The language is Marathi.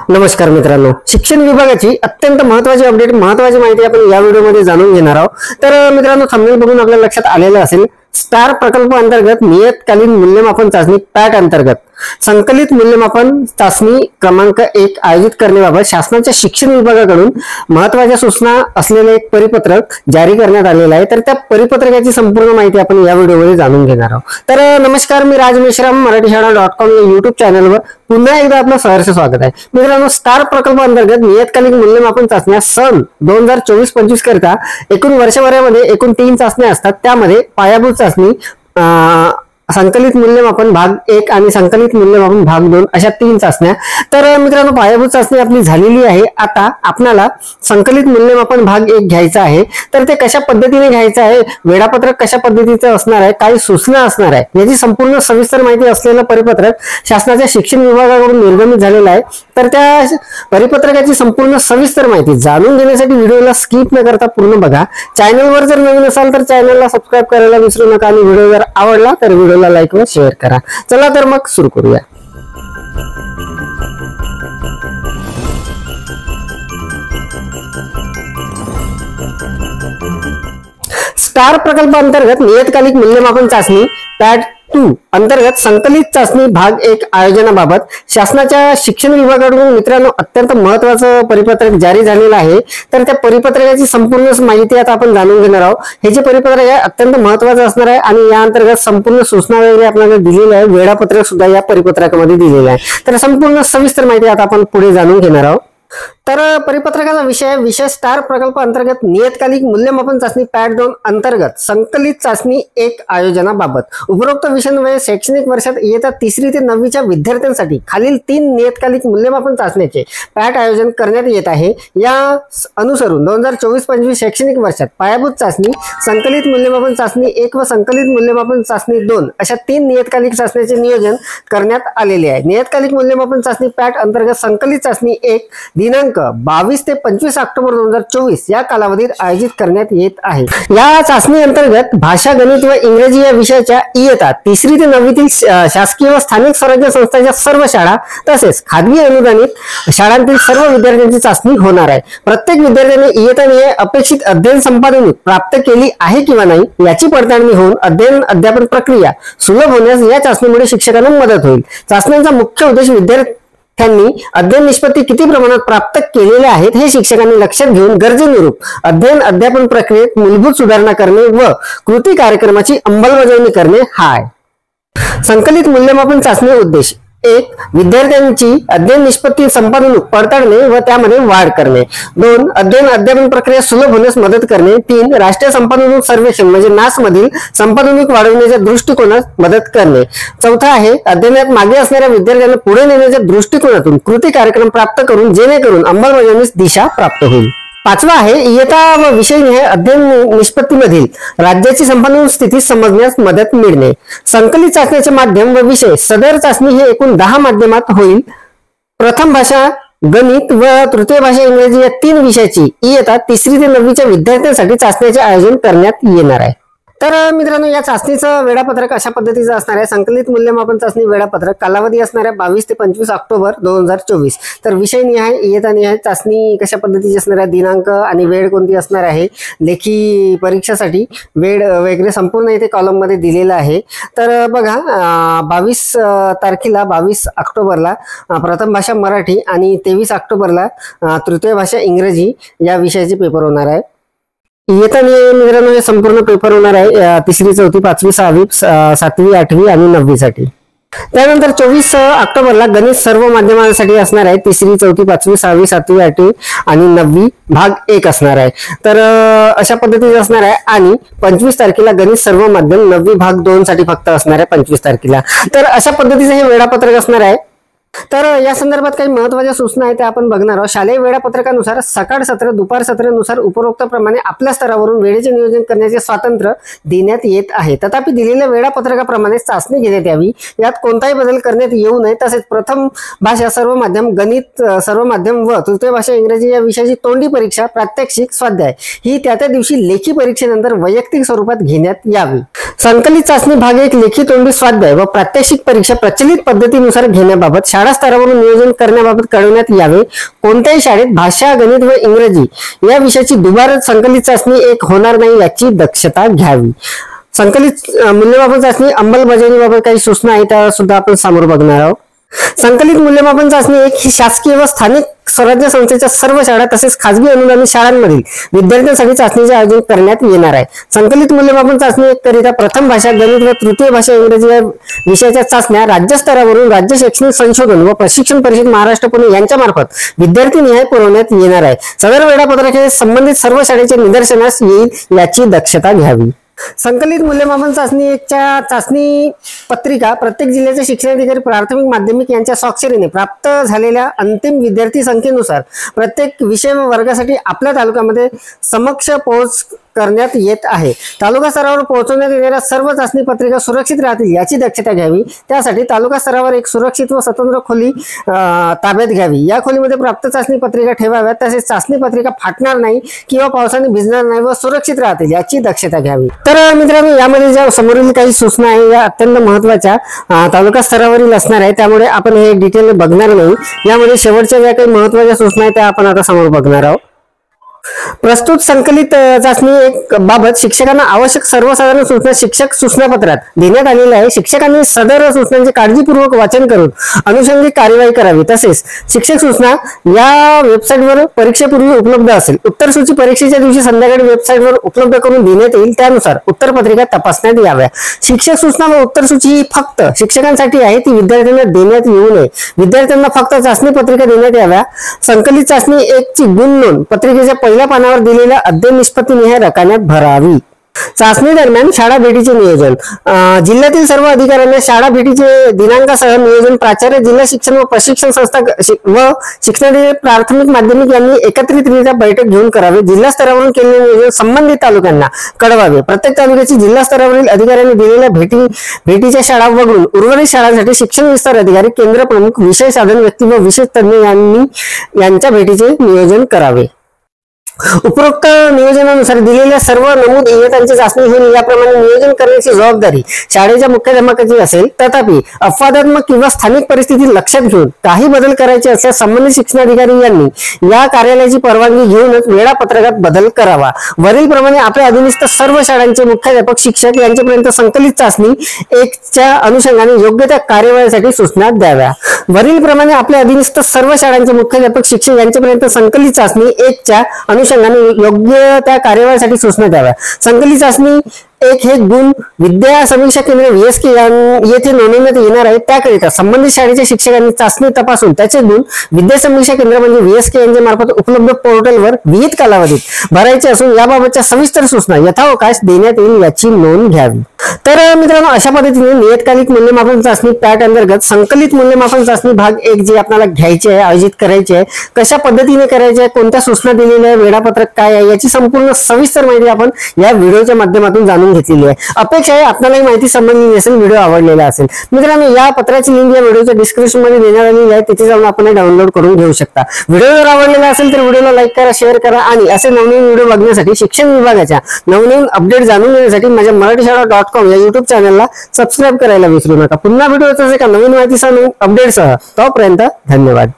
नमस्कार मित्रांनो, शिक्षण विभागाची अत्यंत महत्त्वाची अपडेट, महत्त्वाची माहिती आपण या व्हिडिओमध्ये जाणून घेणार आहोत। तर मित्रांनो, थंबनेल बघून आपल्या लक्षात आलेलं असेल, स्टार प्रकल्प अंतर्गत नियतकालीन मूल्यमापन चाचणी पॅट अंतर्गत संकलित मूल्यमापन चाचणी क्रमांक 1 आयोजित करण्याबाबत शासनाच्या शिक्षण विभागाकडून महत्त्वाच्या सूचना असलेले एक परिपत्रक जारी करण्यात आलेलं आहे। तर त्या परिपत्रकाची संपूर्ण माहिती आपण या व्हिडिओमध्ये जाणून घेणार आहोत। तर नमस्कार, मी राज मेश्राम, मराठीशाळा.com या YouTube चॅनलवर पुन्हा एकदा आपलं सहर्ष स्वागत आहे। मित्रांनो, स्टार प्रकल्प अंतर्गत नियतकालिक मूल्यमापन चाचण्या सन 2024-25 करता एकूण वर्षभरामध्ये एकूण 3 चाचण्या असतात। त्यामध्ये पायाभूत चाचणी, संकलित मूल्यमापन भाग 1 आणि संकलित मूल्यमापन भाग 2 अशा 3 चाचण्या। तर मित्रांनो, पायाभूत चाचणी आपली झालेली आहे। आता आपल्याला संकलित मूल्यमापन भाग 1 घ्यायचा आहे। तर ते कशा पद्धतीने घ्यायचं आहे, वेळापत्रक कशा पद्धतीचं असणार आहे, काही सूचना असणार आहे, याची संपूर्ण सविस्तर माहिती असलेलं परिपत्रक शासनाच्या शिक्षण विभागाकडून निर्गमित झालेलं आहे। तर त्या परिपत्रकाची संपूर्ण सविस्तर माहिती जाणून घेण्यासाठी व्हिडिओला स्किप न करता पूर्ण बघा। चॅनलवर जर नवीन असाल तर चॅनलला सबस्क्राइब करायला विसरू नका आणि व्हिडिओ जर आवडला तर व्हिडिओला लाईक व शेअर करा। चला तर मग सुरू करूया। स्टार प्रकल्प अंतर्गत नियतकालिक मूल्यमापन चाचणी पॅट 2 अंतर्गत संकलित चाचणी भाग 1 आयोजनाबाबत शासनाच्या शिक्षण विभागाकडून मित्रांनो अत्यंत महत्त्वाचं परिपत्रक जारी झालेलं आहे। तर त्या परिपत्रकाची संपूर्ण माहिती आता आपण जाणून घेणार आहोत। हे जे परिपत्रक आहे अत्यंत महत्त्वाचं असणार आहे आणि या अंतर्गत संपूर्ण सूचना वगैरे आपल्याला दिलेली आहे, वेळापत्रक सुद्धा या परिपत्रकामध्ये दिलेलं आहे। तर संपूर्ण सविस्तर माहिती आता आपण पुढे जाणून घेणार आहोत। तर परिपत्रकाचा विषय स्टार प्रकल्प अंतर्गत नियतकालिक मूल्यमापन चाचणी पॅट 2 अंतर्गत संकलित चाचणी 1 आयोजनाबाबत। उपरोक्त विषयान्वये शैक्षणिक वर्षात इयत्ता 3री ते 9वीच्या विद्यार्थ्यांसाठी खालील 3 नियतकालिक मूल्यमापन चाचण्याचे पॅट आयोजन करण्यात येत आहे। या अनुसरून 2024-25 शैक्षणिक वर्षात पायाभूत चाचणी, संकलित मूल्यमापन चाचणी 1 व संकलित मूल्यमापन चाचणी 2 अशा 3 नियतकालिक चाचण्याचे नियोजन करण्यात आलेले आहे। नियतकालिक मूल्यमापन चाचणी पॅट अंतर्गत संकलित चाचणी 1 दिनांक 22 ते 25 ऑक्टोबर 2024 या कालावधीत आयोजित करण्यात येत आहे। या चाचणी अंतर्गत भाषा, गणित व इंग्रजी या विषयाच्या इयत्ता 3री ते 9वीतील शासकीय व स्थानिक स्वराज्य संस्थांच्या सर्व शाळा तसेच खाजगी अनुदानित शाळांतील सर्व विद्यार्थ्यांची चाचणी होणार आहे। प्रत्येक विद्यार्थ्याने इयत्तानिहाय अपेक्षित अध्ययन संपादन प्राप्त केली आहे किंवा नाही याची पडताळणी होऊन अध्ययन अध्यापन प्रक्रिया सुलभ होण्यास या चाचणीमुळे शिक्षकांना मदत होईल। चाचण्यांचा मुख्य उद्देश विद्यार्थ्यांनी अध्ययन निष्पत्ती किती प्रमाणात प्राप्त केलेले आहेत हे शिक्षकांनी लक्षात घेऊन गरजेनुरूप अध्ययन अध्यापन प्रक्रियेत मूलभूत सुधारणा करणे व कृती कार्यक्रमाची अंमलबजावणी करणे हा आहे। संकलित मूल्यमापन चाचणी उद्देश: 1. विद्यार्थ्यांची अध्ययन निष्पत्ती संपादन पडताळणे व त्यामध्ये वाढ करणे। 2. अध्ययन अध्यापन प्रक्रिया सुलभ होण्यास मदत करणे। 3. राष्ट्रीय संपादन सर्वेक्षण म्हणजे नास मधील संपादनिक वाढवण्याच्या दृष्टिकोनास मदत करणे। 4 आहे अध्ययनात मागे असणाऱ्या विद्यार्थ्यांना पुढे नेण्याच्या दृष्टिकोनातून कृती कार्यक्रम प्राप्त करून जेणेकरून अंमलबजावणीस दिशा प्राप्त होईल। 5 आहे इयत्ता व विषयनिहाय अध्ययन निष्पत्तीमधील राज्याची संपादन स्थिती समजण्यास मदत मिळणे। संकलित चाचण्याचे माध्यम व विषय: सदर चाचणी हे एकूण 10 माध्यमात होईल। प्रथम भाषा गणित व तृतीय भाषा इंग्रजी या 3 विषयाची इयत्ता 3री ते 9वीच्या विद्यार्थ्यांसाठी चाचण्याचे आयोजन करण्यात येणार आहे। तर मित्रांनो, या चाचणीचं वेळापत्रक अशा पद्धतीचं असणार आहे। संकलित मूल्यमापन चाचणी वेळापत्रक कालावधी असणार आहे 22 ते 25 ऑक्टोबर 2024। तर विषय निहाय, इयत्ता निहाय चाचणी कशा पद्धतीची असणार आहे, दिनांक आणि वेळ कोणती असणार आहे, लेखी परीक्षेसाठी वेळ वगैरे संपूर्ण इथे कॉलम मध्ये दिलेलं आहे। तर बघा, 22 तारखेला 22 ऑक्टोबरला प्रथम भाषा मराठी आणि 23 ऑक्टोबरला तृतीय भाषा इंग्रजी या विषयाचे पेपर होणार आहे। इयत्ता मित्रांनो हे संपूर्ण पेपर होणार आहे 3री, 4थी, 5वी, 6वी, 7वी, 8वी आणि 9वी साठी। त्यानंतर 24 ऑक्टोबरला गणित सर्व माध्यमांसाठी असणार आहे 3री, 4थी, 5वी, 6वी, 7वी, 8वी आणि 9वी भाग 1 असणार आहे। तर अशा पद्धतीचे असणार आहे। आणि 25 तारखेला गणित सर्व माध्यम 9वी भाग 2 साठी फक्त असणार आहे 25 तारखेला। तर अशा पद्धतीचे हे वेळापत्रक असणार आहे। तर या संदर्भात काही महत्त्वाच्या सूचना आहेत त्या आपण बघणार आहोत। शालेय वेळापत्रकानुसार सकाळ सत्र, दुपार सत्रानुसार उपरोक्त प्रमाणे आपल्या स्तरावरून वेळेचे नियोजन करण्याचे स्वातंत्र्य देण्यात येत आहे। तथापि दिलेल्या वेळापत्रकाप्रमाणे चाचणी घेण्यात यावी, यात कोणताही बदल करण्यात येऊ नये। तसेच प्रथम भाषा सर्व माध्यम, गणित सर्व माध्यम व तृतीय भाषा इंग्रजी या विषयाची तोंडी परीक्षा, प्रात्यक्षिक, स्वाध्याय ही त्या दिवशी लेखी परीक्षेनंतर वैयक्तिक स्वरूपात घेण्यात यावी। संकलित चाचणी भाग 1 लेखी, तोंडी, स्वाध्याय व प्रात्यक्षिक परीक्षा प्रचलित पद्धतीनुसार घेण्याबाबत शाळा स्तरावरून नियोजन करण्याबाबत कळवण्यात यावे. कोणत्याही शाळेत भाषा, गणित व इंग्रजी या विषयाची दुबार संकलित चाचणी एक होणार नाही याची दक्षता घ्यावी. संकलित मूल्यमापन चाचणी अंमलबजावणीबाबत काही सूचना आहेत त्या सुद्धा आपण समोर बघणार आहोत. संकलित मूल्यमापन चाचणी एक ही शासकीय व स्थानिक स्वराज्य संस्थेच्या सर्व शाळा तसेच खासगी अनुदानित शाळांमधील विद्यार्थ्यांसाठी चाचणीचे आयोजन करण्यात येणार आहे. संकलित मूल्यमापन चाचणी एक करिता प्रथम भाषा, गणित व तृतीय भाषा इंग्रजी या विषयाच्या चाचण्या राज्यस्तरावरून राज्य शैक्षणिक संशोधन व प्रशिक्षण परिषद महाराष्ट्र पुणे यांच्यामार्फत विद्यार्थीनिहाय पुरवण्यात येणार आहे. सदर वेळापत्रक हे संबंधित सर्व शाळेच्या निदर्शनास येईल याची दक्षता घ्यावी. संकलित मूल्यमापन चाचणी एकच्या चाचणी पत्रिका प्रत्येक जिल्ह्याचे शिक्षणाधिकारी प्राथमिक माध्यमिक यांच्या स्वाक्षरीने प्राप्त झालेल्या अंतिम विद्यार्थी संख्येनुसार प्रत्येक विषय व वर्गासाठी आपल्या तालुक्यामध्ये समक्ष पोहोच करण्यात येत आहे. तालुका स्तरावर पोहोचवण्यात येणाऱ्या सर्व चाचणी पत्रिका सुरक्षित राहतील याची दक्षता घ्यावी. त्यासाठी तालुका स्तरावर एक सुरक्षित व स्वतंत्र खोली ताब्यात घ्यावी. या खोलीमध्ये प्राप्त चाचणी पत्रिका ठेवाव्यात. तसेच चाचणी पत्रिका फाटणार नाही किंवा पावसाने भिजणार नाही व सुरक्षित राहतील याची दक्षता घ्यावी. तर मित्रांनो, यामध्ये ज्या समोरील काही सूचना आहे या अत्यंत महत्त्वाच्या तालुका स्तरावरील असणार आहे, त्यामुळे आपण हे डिटेल बघणार नाही. यामध्ये शेवटच्या ज्या काही महत्त्वाच्या सूचना आहेत त्या आपण आता समोर बघणार आहोत. प्रस्तुत संकलित चाचणी एक बाबत शिक्षकांना आवश्यक सर्वसाधारण सूचना शिक्षक सूचनापत्रात देण्यात आलेल्या आहे. शिक्षकांनी सदर सूचनांचे काळजीपूर्वक वाचन करून अनुषंगिक कार्यवाही करावी. तसेच शिक्षक सूचना या वेबसाईटवर परीक्षेपूर्वी उपलब्ध असेल. उत्तर सूची परीक्षेच्या दिवशी संध्याकाळी वेबसाईटवर उपलब्ध करून देण्यात येईल. त्यानुसार उत्तरपत्रिका तपासण्यात याव्या. शिक्षक सूचना व उत्तर सूची ही फक्त शिक्षकांसाठी आहे, ती विद्यार्थ्यांना देण्यात येऊ नये. विद्यार्थ्यांना फक्त चाचणी पत्रिका देण्यात याव्या. संकलित चाचणी एक ची गुण नोंद पत्रिकेच्या पहिल्या पानावर दिलेल्या अध्ययन निष्पत्तीनिहाय रकान्यात भरावी. चाचणी दरम्यान शाळा भेटीचे नियोजन जिल्ह्यातील सर्व अधिकाऱ्यांना शाळा भेटीचे दिनांकासह नियोजन प्राचार्य, जिल्हा शिक्षण व प्रशिक्षण संस्था व शिक्षणाधिकारी प्राथमिक माध्यमिक यांनी एकत्रितरित्या बैठक घेऊन करावे. जिल्हा स्तरावरून केलेले नियोजन संबंधित तालुक्यांना कळवावे. प्रत्येक तालुक्याची जिल्हा स्तरावरील अधिकाऱ्यांनी दिलेल्या भेटीच्या शाळा वगळून उर्वरित शाळांसाठी शिक्षण विस्तार अधिकारी, केंद्र प्रमुख, विषय साधन व्यक्ती व विशेष तज्ञ यांच्या भेटीचे नियोजन करावे. उपरोक्त नियोजनानुसार दिलेल्या सर्व नमूद इयत्तांची चाचणी होईल. याप्रमाणे नियोजन करण्याची जबाबदारी शाळेच्या मुख्याध्यापकाची असेल. तथापि अपवादात्मक किंवा स्थानिक परिस्थिती लक्षात घेऊन काही बदल करायचे असल्यास संबंधित शिक्षणाधिकारी यांनी या कार्यालयाची परवानगी घेऊनच वेळापत्रकात बदल करावा. वरील प्रमाणे आपल्या अधीनस्थ सर्व शाळांचे मुख्याध्यापक, शिक्षक यांच्यापर्यंत संकलित चाचणी एकच्या अनुषंगाने योग्य त्या कार्यवाहीसाठी सूचना द्याव्या. वरील प्रमाणे आपल्या अधीनस्थ सर्व शाळांचे मुख्याध्यापक, शिक्षक यांच्यापर्यंत संकलित चाचणी एकच्या योग्य त्या कार्यवाहीसाठी सूचना द्याव्या. संकलित चाचणी एक हे गुण विद्या समीक्षा केंद्र VSK येथे नोंदवण्यात येणार आहे. त्याकरिता संबंधित शाळेच्या शिक्षकांनी चाचणी तपासून त्याचे गुण विद्या समीक्षा केंद्र म्हणजे VSK यांच्या मार्फत उपलब्ध पोर्टलवर विहित कालावधीत भरायचे असून याबाबतच्या सविस्तर सूचना यथावकाश देण्यात येईल याची नोंद घ्यावी. तर मित्रांनो, अशा पद्धतीने नियतकालिक मूल्यमापन चाचणी पॅट अंतर्गत संकलित मूल्यमापन चाचणी भाग 1 जी आपल्याला घ्यायची आहे, आयोजित करायची आहे, कशा पद्धतीने करायची आहे, कोणत्या सूचना दिलेल्या आहे, वेळापत्रक काय आहे याची संपूर्ण सविस्तर माहिती आपण या व्हिडिओच्या माध्यमातून जाणून घेतलेली आहे. अपेक्षा आहे आपल्याला ही माहिती समजली असेल, व्हिडिओ आवडलेला असेल. मित्रांनो, या पत्राची लिंक या व्हिडिओच्या डिस्क्रिप्शन मध्ये देण्यात आलेली आहे, तिथे जाऊन आपण डाउनलोड करून घेऊ शकता. व्हिडिओ जर आवडलेला असेल तर व्हिडिओला लाईक करा, शेअर करा आणि असे नवनवीन व्हिडिओ बघण्यासाठी, शिक्षण विभागाच्या नवनवीन अपडेट जाणून घेण्यासाठी माझ्या मराठीशाळा.com या युट्यूब चॅनलला सबस्क्राईब करायला विसरू नका. पुन्हा व्हिडिओ एका नवीन माहितीसह, नवीन अपडेटसह. तोपर्यंत धन्यवाद.